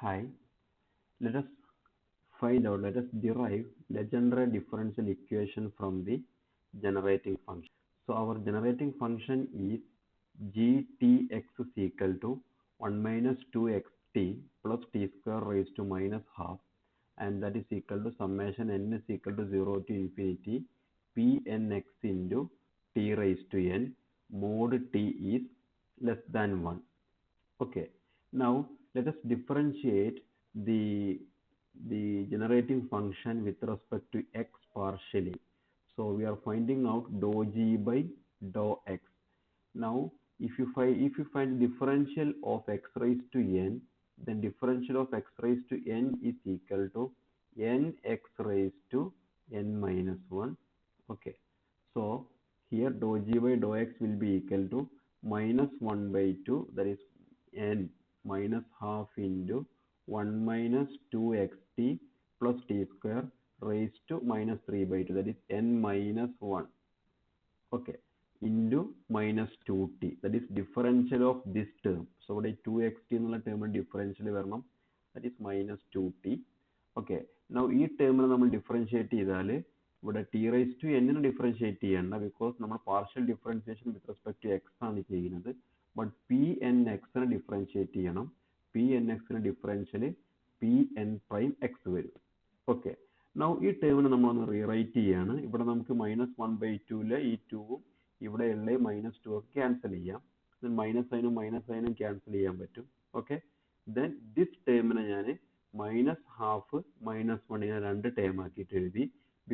Hi, let us derive Legendre differential equation from the generating function. So our generating function is gtx is equal to 1 minus 2xt plus t square raised to minus half, and that is equal to summation n is equal to 0 to infinity pnx into t raised to n mod t is less than 1. Okay, now let us differentiate the generating function with respect to x partially. So we are finding out dou g by dou x. Now if you find differential of x raised to n, then differential of x raised to n is equal to nx raised to n minus 1. Okay, so here dou g by dou x will be equal to minus 1 by 2, that is n minus half into 1 minus 2xt plus t square raised to minus 3 by 2, that is n minus 1. Okay, into minus 2t, that is differential of this term. So ഇവിടെ 2xt എന്നുള്ള term differential വരണം, that is minus 2t. Okay, now ഈ ടേമിനെ നമ്മൾ differentiate ചെയ്താൽ ഇവിടെ t raised to n നെ differentiate ചെയ്യണ്ട, because നമ്മൾ partial differentiation with respect to x ആണ് ചെയ്യുന്നത്. ബട്ട് pnx നെ ഡിഫറൻഷിയേറ്റ് ചെയ്യണം. pnx ന്റെ ഡിഫറൻഷ്യൽ pn പ്രൈം x വരും. ഓക്കെ, നൗ ഈ ടേമിനെ നമ്മളൊന്ന് റീറൈറ്റ് ചെയ്യാണ്. ഇവിടെ നമുക്ക് മൈനസ് 1/2 ഈ 2ഉം ഇവിടെയുള്ള മൈനസ് 2 ഒക്കെ ക്യാൻസൽ ചെയ്യാം. മൈനസ് സൈനും ക്യാൻസൽ ചെയ്യാൻ പറ്റും. ഓക്കെ, ദെൻ ദിസ് ടേമിനെ ഞാൻ മൈനസ് ഹാഫ് മൈനസ് 1 രണ്ട് ടേം ആക്കിയിട്ട് എഴുതി.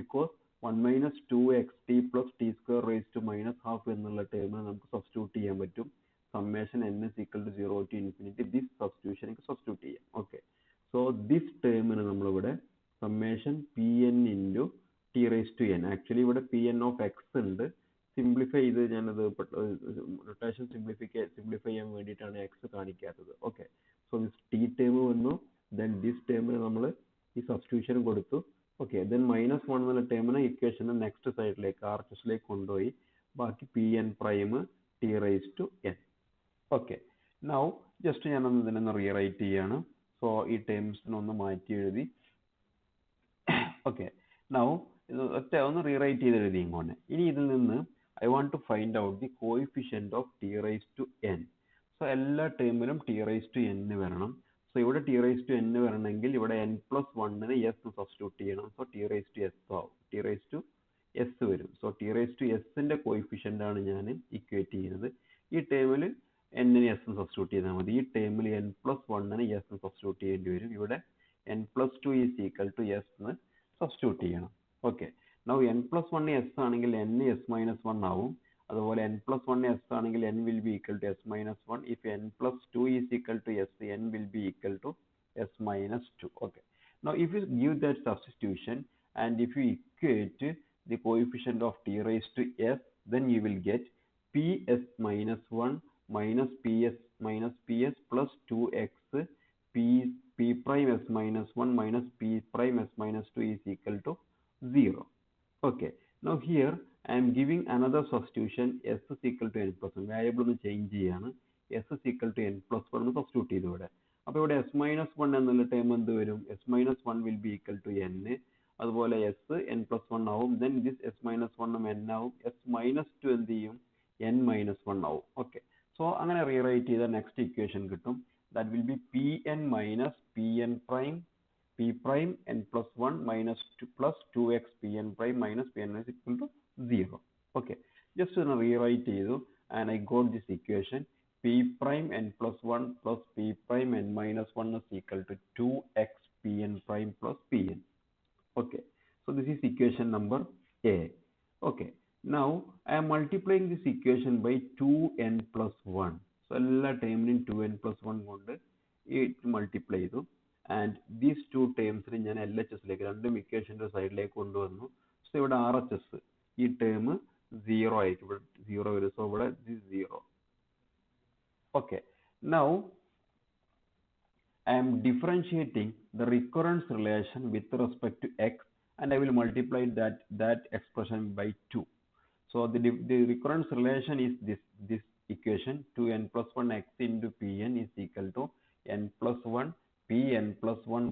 Because 1 minus 2xt plus t square raised to minus half എന്നുള്ള ടേമിനെ നമുക്ക് സബ്സ്റ്റിറ്റ്യൂട്ട് ചെയ്യാൻ പറ്റും. Summation n is equal to 0 to infinity, this substitution substitute ചെയ്യാം. ഓക്കെ, സോ ദിസ് ടേമിന് നമ്മളിവിടെ summation pn into t raised to n, actually ഇവിടെ pn of x ഉണ്ട്. Simplify ചെയ്ത് ഞാനത് റൊട്ടേഷൻ സിംപ്ലിഫൈ ചെയ്യാൻ വേണ്ടിയിട്ടാണ് x കാണിക്കാത്തത്. Okay, so this T term വന്നു, ദെൻ ദിസ് ടേമിന് നമ്മൾ ഈ സബ്സ്റ്റിറ്റ്യൂഷൻ കൊടുത്തു. ഓക്കെ, ദെൻ മൈനസ് 1 എന്നുള്ള ടേമിനെ ഇക്വേഷൻ്റെ നെക്സ്റ്റ് സൈഡിലേക്ക് ആർച്ചസിലേക്ക് കൊണ്ടുപോയി ബാക്കി pn prime t raised to n. Okay, now just ഞാനൊന്ന് ഇതിനൊന്ന് റീറൈറ്റ് ചെയ്യാണ്. സോ ഈ ടേംസിനൊന്ന് മാറ്റി എഴുതി. ഓക്കെ, നൗ ഇത് ഒറ്റ ഒന്ന് റീറൈറ്റ് ചെയ്ത് എഴുതി ഇങ്ങോട്ട്. ഇനി ഇതിൽ നിന്ന് I want to find out the coefficient of t raised to n. So എല്ലാ ടേമിലും t raised to n വരണം. സോ ഇവിടെ t raised to n വരണമെങ്കിൽ ഇവിടെ n plus 1-ന് s സബ്സ്റ്റിറ്റ്യൂട്ട് ചെയ്യണം. So t raised to s ആവും, t raised to s വരും. സോ t raised to s-ന്റെ കോയിഫിഷ്യന്റ് ആണ് ഞാൻ ഇക്വേറ്റ് ചെയ്യുന്നത്. ഈ ടേമിൽ n-ന് s സബ്സ്റ്റിറ്റ്യൂട്ട് ചെയ്താൽ മതി. ഈ ടേമിൽ n plus 1-ന് s സബ്സ്റ്റിറ്റ്യൂട്ട് ചെയ്യേണ്ടി വരും. ഇവിടെ n plus 2 is equal to s ന്ന് സബ്സ്റ്റിറ്റ്യൂട്ട് ചെയ്യണം. Okay, now n plus 1 s ആണെങ്കിൽ n s minus 1 ആവും. അതുപോലെ n plus 1 s ആണെങ്കിൽ n will be equal to s minus 1. If n plus 2 is equal to s, n will be equal to s minus 2. Okay, now if you give that substitution and if you equate the coefficient of t raised to s, then you will get ps minus 1 minus ps plus 2x p prime s minus 1 minus p prime s minus 2 is equal to 0. Okay, now here I am giving another substitution, s is equal to n plus 1. variable ഒന്ന് change ചെയ്യാണ്. s is equal to n plus 1 എന്ന് substitute ചെയ്തു ഇവിടെ. അപ്പോൾ ഇവിടെ s minus 1 എന്നുള്ള term എന്ത് വരും? s minus 1 will be equal to n. അതുപോലെ s n plus 1 ആവും. then this s minus 1 ഉം n ആവും. s minus 2 എന്ത് ചെയ്യും? n minus 1 ആവും. ഓക്കെ, സോ അങ്ങനെ റീറൈറ്റ് ചെയ്ത നെക്സ്റ്റ് ഇക്വേഷൻ കിട്ടും. that will be pn minus pn prime p prime n plus 1 minus 2 plus 2x pn prime minus pn is equal to 0. Okay, just to rewrite ചെയ്തു and I got this equation. p prime n plus 1 plus p prime n minus 1 is equal to 2x pn prime plus pn. Okay, so this is equation number A. Okay, now I am multiplying this equation by 2n plus 1. So എല്ലാ ടേമിനും 2n plus 1 കൊണ്ട് multiply ചെയ്തു. And these two ടേംസിന് ഞാൻ LHSലേക്ക് രണ്ടും ഇക്വേഷൻ്റെ സൈഡിലേക്ക് കൊണ്ടുവന്നു. So ഇവിടെ RHS ഈ term 0 ആയിരിക്കും, ഇവിടെ 0 വരും. സോ ഇവിടെ 0. Okay, now I am differentiating the recurrence relation with respect to x, and I will multiply that expression by 2. So the recurrence relation is this equation, 2n plus 1 x into pn is equal to n plus 1 pn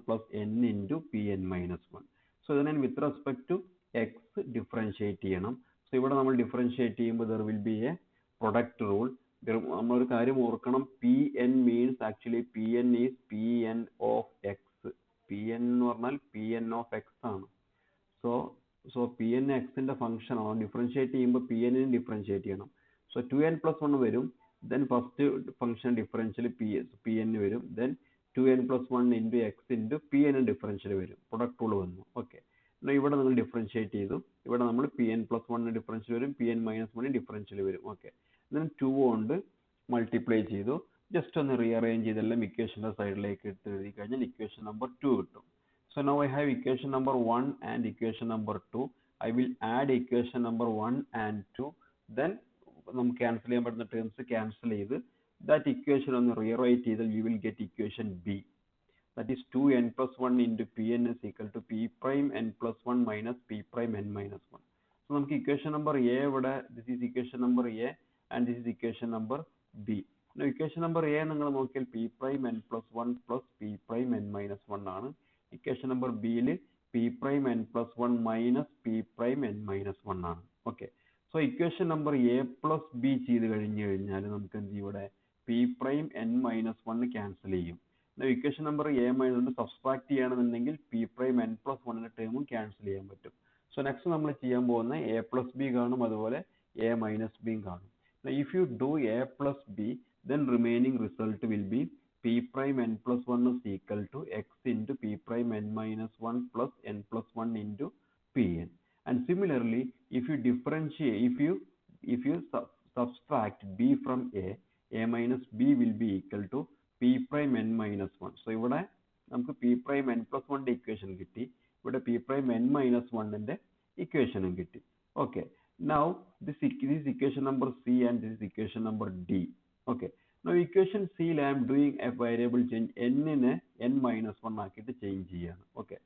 plus n into Pn minus 1. So then with respect to x differentiate ചെയ്യണം. So ഇവിടെ നമ്മൾ differentiate ചെയ്യുമ്പോൾ there will be a product rule. നമ്മളൊരു കാര്യം ഓർക്കണം, Pn means actually Pn is Pn of x. Pn എന്ന് പറഞ്ഞാൽ Pn of x ആണ്. So Pn x ന്റെ ഫംഗ്ഷൻ ആണ്, ഡിഫറൻഷിയേറ്റ് ചെയ്യുമ്പോൾ Pn ന് ഡിഫറൻഷിയേറ്റ് ചെയ്യണം. So 2n plus 1 വരും, then first function differential Pn വരും, then 2n plus 1 into x into Pn differential വരും, പ്രൊഡക്റ്റ് റൂൾ വന്നു. ഓക്കെ, ഇവിടെ നിങ്ങൾ ഡിഫറൻഷിയേറ്റ് ചെയ്തു, ഇവിടെ നമ്മൾ Pn plus 1 ഡിഫറൻഷ്യൽ വരും, Pn minus 1 ഡിഫറൻഷ്യൽ വരും. ഓക്കെ, then 2 കൊണ്ട് മൾട്ടിപ്ലൈ ചെയ്തു, ജസ്റ്റ് ഒന്ന് റീഅറേഞ്ച് ചെയ്തെല്ലാം ഇക്വേഷൻ്റെ സൈഡിലേക്ക് എടുത്ത് എഴുതി കഴിഞ്ഞാൽ ഇക്വേഷൻ നമ്പർ 2 കിട്ടും. So now I have equation number 1 and equation number 2. I will add equation number 1 and 2. Then നമുക്ക് ക്യാൻസൽ ചെയ്യാൻ പറ്റുന്ന ടേംസ് ക്യാൻസൽ ചെയ്ത് that equation ഒന്ന് റീറൈറ്റ് ചെയ്താൽ you will get equation B. That is 2n plus 1 into Pn is equal to P prime n plus 1 minus P prime n minus 1. So നമുക്ക് equation number A ഇവിടെ, this is equation number A and this is equation number B. Now equation number A നിങ്ങൾ നോക്കിയാൽ P prime n plus 1 plus P prime n minus 1 ആണ്. Equation number B യിൽ P prime n plus 1 minus P prime n minus 1 ആണ്. Okay, so equation number A plus B ചെയ്ത് കഴിഞ്ഞ് കഴിഞ്ഞാൽ നമുക്ക് എന്ത് ചെയ്യും, ഇവിടെ P prime n minus 1 cancel ചെയ്യും. Equation number A minus subtract ചെയ്യുകയാണെന്നുണ്ടെങ്കിൽ P prime n plus 1 ടേമും ക്യാൻസൽ ചെയ്യാൻ പറ്റും. സോ നെക്സ്റ്റ് നമ്മൾ ചെയ്യാൻ പോകുന്ന A plus B കാണും, അതുപോലെ A minus B കാണും. If you do A plus B, then remaining result will be P prime n plus 1 is equal to x into P prime n minus 1 plus n plus 1 into Pn. And similarly, if you differentiate, if you subtract B from A minus B will be equal to P prime n minus 1. So ഇവിടെ നമുക്ക് P prime n plus 1 equation കിട്ടി, ഇവിടെ P prime n minus 1 ന്റെ equation കിട്ടി. Okay, now this equation number C and this is equation number D. Okay, now equation C I am doing a variable change, n നെ n minus 1 ആക്കിയിട്ട് change ചെയ്യാണ്. Okay,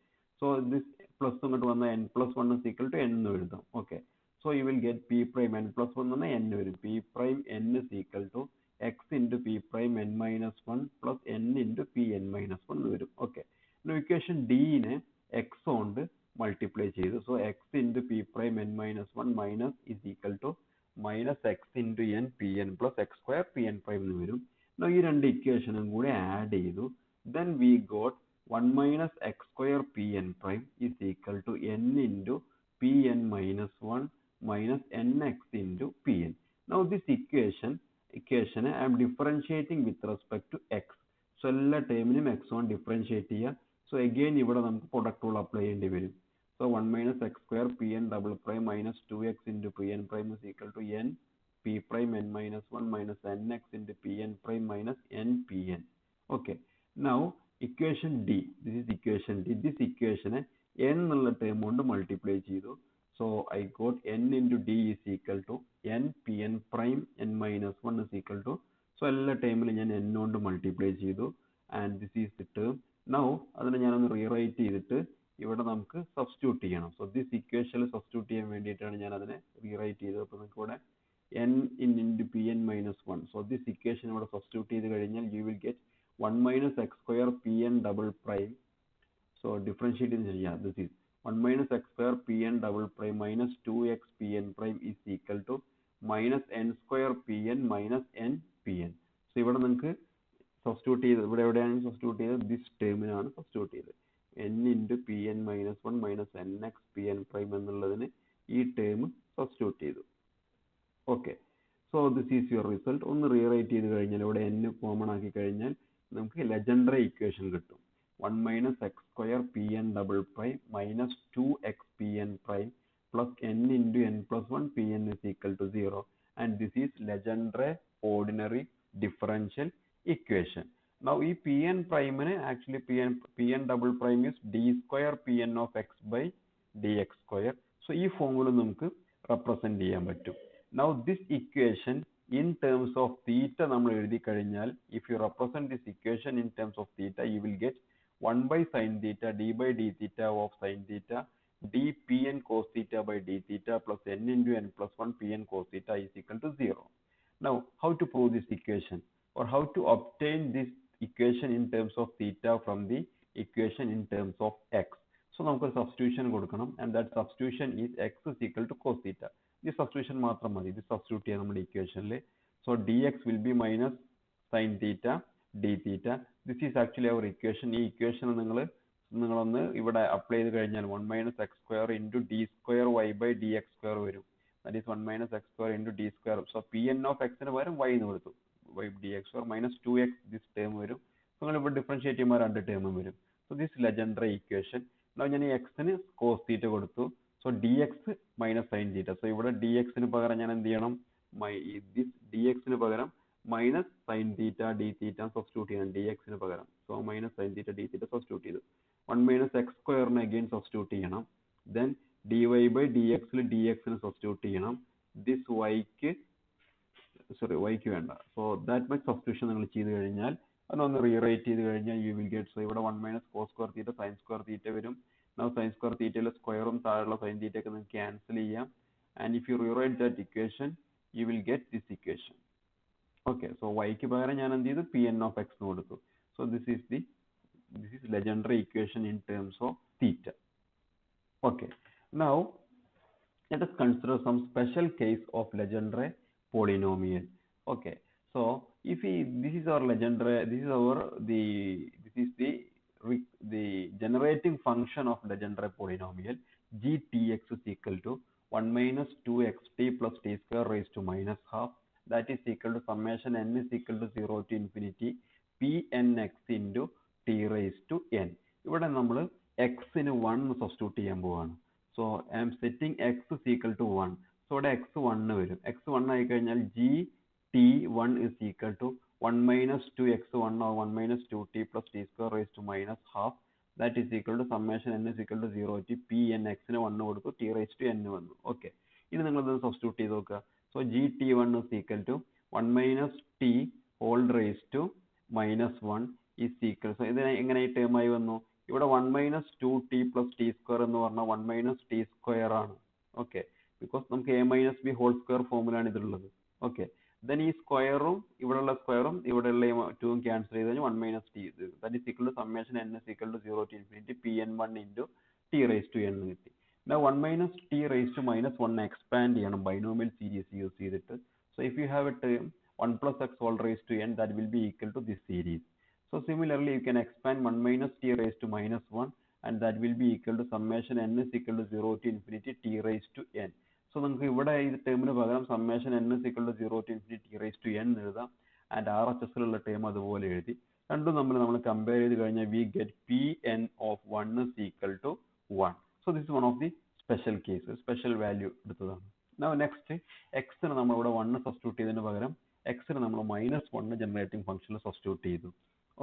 so this plus അങ്ങോട്ട് വന്ന n plus 1 is equal to n എന്ന് എഴുതാം. Okay, so you will get P prime n plus 1 എന്ന് n വരും, P prime n is equal to x into P prime n minus 1 plus n into Pn minus 1 എന്ന് വരും. Okay, now equation D നെ x കൊണ്ട് multiply ചെയ്തു, so x into P prime n minus 1 minus is equal to minus x into n Pn plus x square Pn prime എന്ന് വരും. ഈ രണ്ട് ഇക്വേഷനും കൂടെ ആഡ് ചെയ്തു, then we got 1 minus x square Pn prime is equal to n into Pn minus 1 minus nx into Pn. Now this equation I am differentiating with respect to x. So എല്ലാ ടേമിനും x കൊണ്ട് differentiate ചെയ്യുക. So again ഇവിടെ നമുക്ക് product rule apply ചെയ്യേണ്ടി വരും. So 1 minus x square Pn double prime minus 2x into Pn prime is equal to n P prime n minus 1 minus nx into Pn prime minus nPn. Okay, now equation D, this is equation D. This equation n എന്നുള്ള term കൊണ്ട് multiply ചെയ്തു. So I got n into D is equal to n Pn prime n minus 1 is equal to, so എല്ലാ ടേമിലും ഞാൻ n കൊണ്ട് multiply ചെയ്തു, and this is the term. Now അതിനെ ഞാനൊന്ന് rewrite ചെയ്തിട്ട് ഇവിടെ നമുക്ക് സബ്സ്റ്റിറ്റ്യൂട്ട് ചെയ്യണം. സോ ദിസ് ഇക്വേഷനിൽ സബ്സ്റ്റിറ്റ്യൂട്ട് ചെയ്യാൻ വേണ്ടിയിട്ടാണ് ഞാൻ അതിനെ റീറൈറ്റ് ചെയ്തത്. അപ്പോൾ നമുക്ക് ഇവിടെ n into Pn minus 1. So this equation ഇവിടെ സബ്സ്റ്റിറ്റ്യൂട്ട് ചെയ്ത് കഴിഞ്ഞാൽ you will get 1 minus x square Pn double prime. So differentiate ചെയ്യാം, this is 1 minus x square Pn double prime minus 2x Pn prime is equal to minus n square Pn minus nPn. So ഇവിടെ നമുക്ക് substitute ചെയ്ത് എവിടെയാണ് substitute ചെയ്തത്, this ടേമിനാണ് substitute ചെയ്തത്. n into Pn minus 1 minus nx Pn prime എന്നുള്ളതിന് ഈ term substitute ചെയ്തു. Okay, so this is your result. ഒന്ന് റീറൈറ്റ് ചെയ്ത് കഴിഞ്ഞാൽ ഇവിടെ n കോമൺ ആക്കി കഴിഞ്ഞാൽ നമുക്ക് ലെജൻഡറി ഇക്വേഷൻ കിട്ടും. 1 minus x square Pn double prime minus 2x Pn prime plus n into n plus 1 Pn is equal to 0, and this is Legendre ordinary differential equation. Now ഈ Pn prime നെ actually Pn double prime is d square Pn of x by dx square. So ഈ formula നമുക്ക് represent ചെയ്യാൻ പറ്റും. Now this equation in terms of theta നമ്മൾ എഴുതി കഴിഞ്ഞാൽ, if you represent this equation in terms of theta, you will get 1 by sin theta d by d theta of sin theta d Pn cos theta by d theta plus n into n plus 1 Pn cos theta is equal to 0. Now how to prove this equation, or how to obtain this equation in terms of theta from the equation in terms of x. So നമുക്ക് ഒരു substitution കൊടുക്കണം, and that substitution is x is equal to cos theta. ഈ substitution മാത്രം മതി, ഇത് substitute ചെയ്യാം നമ്മുടെ equationൽ. So dx will be minus sin theta d theta. This is actually our equation. ഈ equation നിങ്ങളൊന്ന് ഇവിടെ അപ്ലൈ ചെയ്ത് കഴിഞ്ഞാൽ 1 minus x square into d square y by dx square വരും. That is 1 minus x square into d square. So Pn of x ന് പകരം y എന്ന് കൊടുത്തു, y dx square minus 2x this term വരും. നിങ്ങൾ ഇവിടെ ഡിഫറൻഷിയേറ്റ് ചെയ്യുമ്പോൾ രണ്ട് ടേമും വരും. So this Legendre equation. Now ഞാൻ x ന് cos theta കൊടുത്തു. So dx minus sin theta. So ഇവിടെ dx ന് പകരം ഞാൻ എന്ത് ചെയ്യണം, this dx ന് പകരം minus sin theta d theta substitute ചെയ്യണം dx ന് പകരം. So minus sin theta d theta substitute ചെയ്തു. 1 minus x square ന് again substitute ചെയ്യണം. Then dy by dx ൽ dx ന് substitute ചെയ്യണം. This y ക്ക് വേണ്ട. So that much substitution നിങ്ങൾ ചെയ്ത് കഴിഞ്ഞാൽ അതൊന്ന് റീറൈറ്റ് ചെയ്ത് കഴിഞ്ഞാൽ you will get, so ഇവിടെ 1 minus cos square theta sin square theta വരും. Now sin square theta യിലെ സ്ക്വയറും താഴെയുള്ള sin theta ഒക്കെ നിങ്ങൾക്ക് ക്യാൻസൽ ചെയ്യാം. And if you rewrite that equation, you will get this equation. Okay, so y ക്ക് പകരം ഞാൻ എന്ത് ചെയ്തു, Pn of x എന്ന് കൊടുത്തു. So this is Legendre equation in terms of theta. Okay, now let us consider some special case of Legendre polynomial. Okay, so if this is our Legendre, this is the generating function of Legendre polynomial. Gtx is equal to 1 minus 2xt plus t square raised to minus half. That is equal to summation n is equal to 0 to infinity Pnx into t raised to n. ഇവിടെ നമ്മൾ x ന് 1 substitute ചെയ്യാൻ പോവാണ്. So I am setting x is equal to 1. So ഇവിടെ x 1 വരും. x 1 ആയി കഴിഞ്ഞാൽ gt1 is equal to 1 minus 2x1 or 1 minus 2t plus t square raised to minus half. That is equal to summation n is equal to 0 to Pnx ന് 1 കൊടുത്തു, t raised to n വന്നു. Okay, ഇനി നിങ്ങൾ ഇത് substitute ചെയ്ത് നോക്കുക. So gt1 is equal to 1 minus t whole raised to minus 1 is equal. So ഇത് എങ്ങനെ ഈ ടേം ആയി വന്നു, ഇവിടെ 1 minus 2t plus t square എന്ന് പറഞ്ഞാൽ 1 minus t square ആണ്. Okay, because നമുക്ക് a minus b whole square ഫോമുലാണ് ഇതുള്ളത്. Okay, then ഈ സ്ക്വയറും ഇവിടെയുള്ള സ്ക്വയറും ഇവിടെയുള്ള 2ഉം ക്യാൻസൽ ചെയ്ത് കഴിഞ്ഞാൽ 1 minus t, that is equal to summation n is equal to 0 to infinity Pn1 into t raised to n കിട്ടി. Now 1 minus t raised to minus 1 expand ചെയ്യണം binomial series യൂസ് ചെയ്തിട്ട്. So if you have a term 1 plus x whole raised to n, that will be equal to this series. So similarly you can expand 1 minus t raised to minus 1 and that will be equal to summation n is equal to 0 to infinity t raised to n. So നമുക്ക് ഇവിടെ ഈ ടേമിന് പകരം summation n is equal to 0 to infinity t raised to n എഴുതാം, and RHS ലുള്ള term അതുപോലെ എഴുതി. രണ്ടും നമ്മൾ കമ്പയർ ചെയ്ത് കഴിഞ്ഞാൽ we get Pn of 1 is equal to 1. So this is one of the special cases, special value എടുത്തതാണ്. Now next x ന് നമ്മൾ ഇവിടെ 1 സബ്സ്റ്റിറ്റ്യൂട്ട് ചെയ്തതിന് പകരം x ന് നമ്മൾ -1 ജനറേറ്റിംഗ് ഫംഗ്ഷനിൽ സബ്സ്റ്റിറ്റ്യൂട്ട് ചെയ്തു.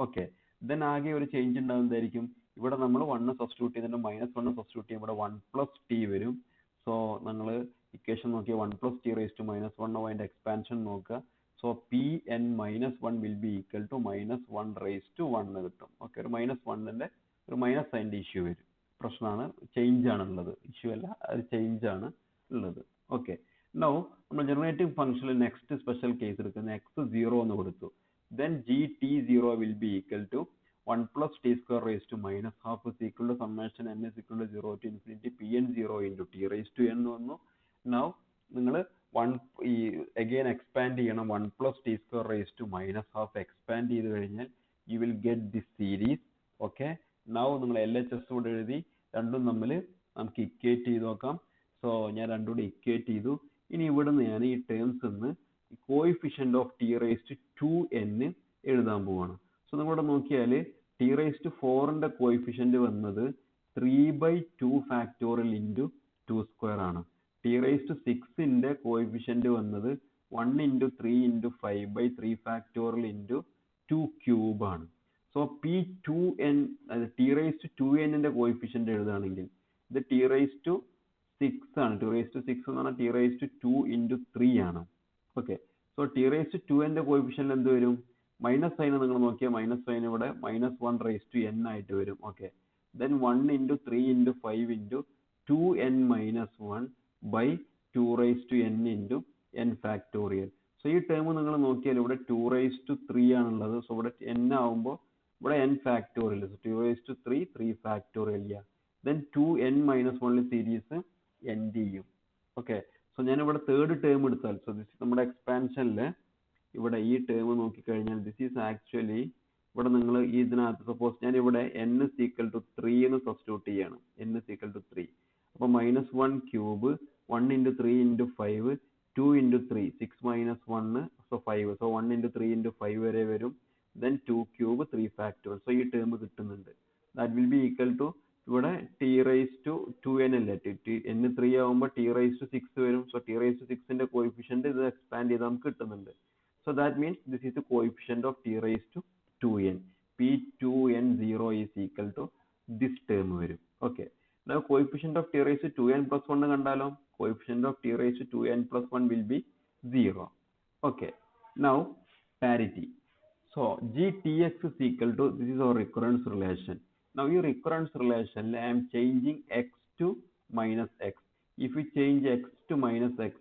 ഓക്കെ, ദെൻ ആകെ ഒരു ചേഞ്ച് ഉണ്ടാകുന്നതായിരിക്കും. ഇവിടെ നമ്മൾ 1 സബ്സ്റ്റിറ്റ്യൂട്ട് ചെയ്തിട്ട് -1 സബ്സ്റ്റിറ്റ്യൂട്ട് ചെയ്യുമ്പോൾ ഇവിടെ 1 plus t വരും. സോ നിങ്ങൾ ഇക്വേഷൻ നോക്കിയാൽ 1 plus t raised to -1 അതിൻ്റെ എക്സ്പാൻഷൻ നോക്കുക. So Pn -1 will be equal to -1 raised to 1 കിട്ടും. ഓക്കെ, ഒരു -1ന്റെ ഒരു മൈനസ് സൈൻ്റെ ഇഷ്യൂ വരും. പ്രശ്നമാണ്, ചേഞ്ച് ആണ് ഉള്ളത്, ഇഷ്യൂ അല്ല, അത് ചേഞ്ച് ആണ് ഉള്ളത്. ഓക്കെ, നൗ നമ്മൾ ജനറേറ്റിംഗ് ഫംഗ്ഷനിൽ നെക്സ്റ്റ് സ്പെഷ്യൽ കേസ് എടുക്കുന്ന x 0 എന്ന് കൊടുത്തു. Then gt0 will be equal to 1 plus t square raised to minus half is equal to summation n is equal to 0 to infinity Pn0 into t raised to n വന്നു. Now നിങ്ങൾ again expand ചെയ്യണം, 1 plus t square raised to minus half expand ചെയ്ത് കഴിഞ്ഞാൽ you will get this series. Okay, now നിങ്ങൾ LHS കൂടെ എഴുതി രണ്ടും തമ്മിൽ നമുക്ക് ഇക്വേറ്റ് ചെയ്ത് നോക്കാം. സോ ഞാൻ രണ്ടും കൂടി ഇക്വേറ്റ് ചെയ്തു. ഇനി ഇവിടെ നിന്ന് ഞാൻ ഈ ടേംസ് നിന്ന് coefficient of t raised to 2n എഴുതാൻ പോവാണ്. സോ നിങ്ങളിവിടെ നോക്കിയാൽ t raised to 4ന്റെ കോയിഫിഷ്യന്റ് വന്നത് 3/2 ഫാക്ടോറിയൽ ഇൻറ്റു 2 സ്ക്വയർ ആണ്. t raised to 6ന്റെ കോയിഫിഷ്യന്റ് വന്നത് 1 into 3 into 5/3 factorial into 2 cube ആണ്. So P2n t raised to 2n-ന്റെ കോയിഫിഷ്യന്റ് എഴുതുകയാണെങ്കിൽ ഇത് t raised to 6 ആണ്. t raised to 6 എന്ന് പറഞ്ഞാൽ t raised to 2 into 3 ആണ്. Okay, so t raised to 2n-ന്റെ കോയിഫിഷ്യന്റ് എന്ത് വരും? മൈനസ് സൈൻ നിങ്ങൾ നോക്കിയാൽ മൈനസ് സൈൻ ഇവിടെ -1 raised to n ആയിട്ട് വരും. Okay, then 1 into 3 into 5 into 2n minus 1 by 2 raised to n into n factorial. So ഈ ടേം നിങ്ങൾ നോക്കിയാൽ ഇവിടെ 2 raised to 3 ആണുള്ളത്. സോ ഇവിടെ n ആവുമ്പോൾ ഇവിടെ n factorial, so 2 raised to 3 3 factorial ചെയ്യാം. Then 2n minus 1 series n ചെയ്യും. ഓക്കെ, സോ ഞാൻ ഇവിടെ തേർഡ് ടേം എടുത്താൽ, സോ ദിസ് നമ്മുടെ എക്സ്പാൻഷനിൽ ഇവിടെ ഈ ടേം നോക്കിക്കഴിഞ്ഞാൽ ദിസ് ഈസ് ആക്ച്വലി ഇവിടെ നിങ്ങൾ ഇതിനകത്ത് സപ്പോസ് ഞാൻ ഇവിടെ n is equal to 3 എന്ന് സബ്സ്റ്റിറ്റ്യൂട്ട് ചെയ്യാണ്. n is equal to 3. അപ്പോൾ -1 cube 1 into 3 into 5 2 into 3 6 minus 1 so 5, so 1 into 3 into 5 വരെ വരും. Then 2 cube 3 factorial, so ഈ ടേം കിട്ടുന്നുണ്ട്. That will be equal to ഇവിടെ t raised to 2n അല്ലേ, n 3 ആവുമ്പോൾ t raised to 6 വരും. So t raised to 6 ന്റെ coefficient ഇത് എക്സ്പാൻഡ് ചെയ്ത് നമുക്ക് കിട്ടുന്നുണ്ട്. So that means this is the coefficient of t raised to 2n. P2n0 is equal to this term വരും. Okay. Now coefficient of t raised to 2n plus 1 കണ്ടാലോ, coefficient of t raised to 2n plus 1 will be 0. Okay. Now parity. So GTX is equal to, this is our recurrence relation. Now your recurrence relation, I am changing x to minus x. If we change x to minus x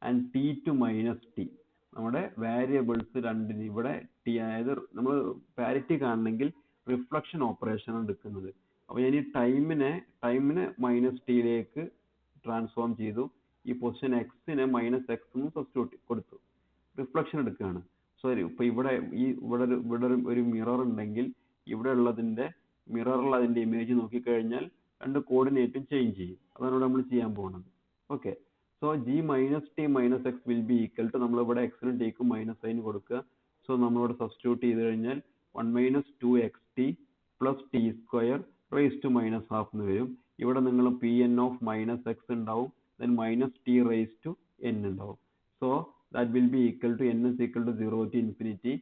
and t to minus t, നമ്മുടെ variables രണ്ടിന് ഇവിടെ T അതായത് നമ്മൾ parity കാണണമെങ്കിൽ reflection operation ആണ് എടുക്കുന്നത്. അപ്പോൾ ഞാൻ ഈ ടൈമിനെ മൈനസ് ടിയിലേക്ക് ട്രാൻസ്ഫോം ചെയ്തു. ഈ പൊസിഷൻ എക്സിനെ മൈനസ് എക്സ് എന്ന് സബ്സ്റ്റിറ്റ്യൂട്ട് കൊടുത്തു, റിഫ്ലക്ഷൻ എടുക്കുകയാണ്. സോ ഇപ്പോൾ ഇവിടെ ഒരു മിറർ ഉണ്ടെങ്കിൽ ഇവിടെ ഉള്ളതിൻ്റെ ഇമേജ് നോക്കിക്കഴിഞ്ഞാൽ രണ്ട് കോർഡിനേറ്റും ചേഞ്ച് ചെയ്യും. അതാണ് ഇവിടെ നമ്മൾ ചെയ്യാൻ പോകുന്നത്. Okay, so g minus t minus x will be equal to, നമ്മളിവിടെ എക്സിനും ടിക്കും മൈനസ് സൈൻ കൊടുക്കുക. സോ നമ്മളിവിടെ സബ്സ്റ്റിറ്റ്യൂട്ട് ചെയ്ത് കഴിഞ്ഞാൽ 1 minus 2xt plus t square raised to minus half എന്ന് വരും. ഇവിടെ നിങ്ങൾ pn of minus x ഉണ്ടാവും, then minus t raised to n ഉണ്ടാവും. So that will be equal to, n is equal to 0 to infinity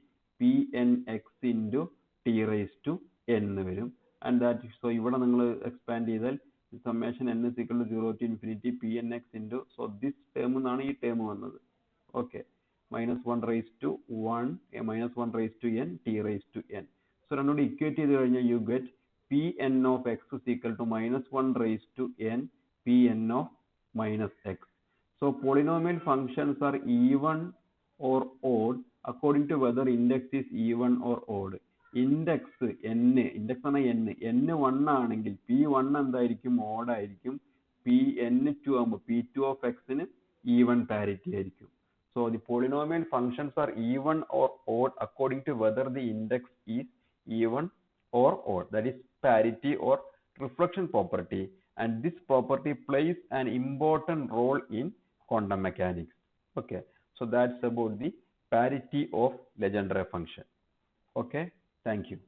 pnx into t raised to n എന്ന് വരും. And that, so ഇവിടെ നിങ്ങൾ expand ചെയ്താൽ summation n is equal to 0 to infinity pnx into, so this term എന്നാണ് ഈ term വന്നത്. Okay, -1 raised to 1 -1 raised to n t raised to n. So രണ്ടോട് equate ചെയ്ത് കഴിഞ്ഞാൽ you get pn of x is equal to -1 raised to n pn of minus x. So polynomial functions are even or odd according to whether index is even or odd. Index index ആണ് n 1 ആണെങ്കിൽ p1 എന്തായിരിക്കും, odd ആയിരിക്കും. n2 ആകുമ്പോൾ p2 of x ന് even parity ആയിരിക്കും. So the polynomial functions are even or odd according to whether the index is even or odd, that is parity or reflection property, and this property plays an important role in quantum mechanics. Okay, so that's about the parity of Legendre function. Okay, thank you.